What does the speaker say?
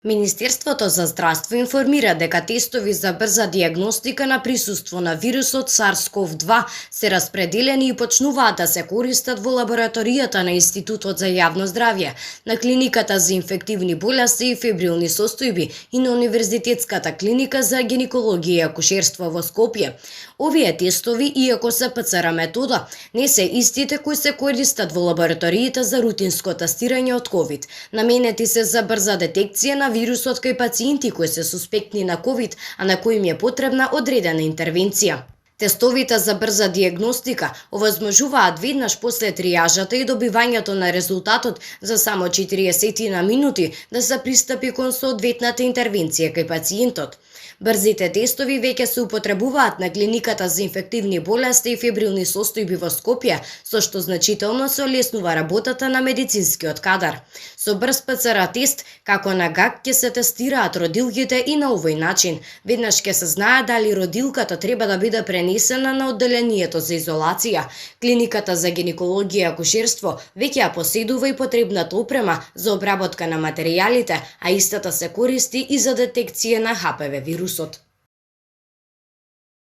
Министерството за здравство информира дека тестови за брза диагностика на присуство на вирусот SARS-CoV-2 се распределени и почнуваат да се користат во лабораторијата на Институтот за јавно здравје, на Клиниката за инфективни болести и фебрилни состојби и на Универзитетската клиника за гинекологија и акушерство во Скопје. Овие тестови, иако се ПЦР метода, не се истите кои се користат во лабораториите за рутинско тестирање од COVID. Наменети се за брза детекција на вирусот кај пациенти кои се суспектни на COVID, а на кои им е потребна одредена интервенција. Тестовите за брза диагностика овозможуваат веднаш после тријажата и добивањето на резултатот за само 40 на минути да се пристапи кон соодветната интервенција кај пациентот. Брзите тестови веќе се употребуваат на Клиниката за инфективни болести и фебрилни состојби во Скопје, со што значително се олеснува работата на медицинскиот кадар. Со брз ПЦР тест, како на ГАК, ќе се тестираат родилките и на овој начин. Веднаш ќе се знае дали родилката треба да биде пренесена на одделението за изолација. Клиниката за гинекологија и акушерство веќе ја поседува и потребната опрема за обработка на материјалите, а истата се користи и за детекција на ХПВ вирусот.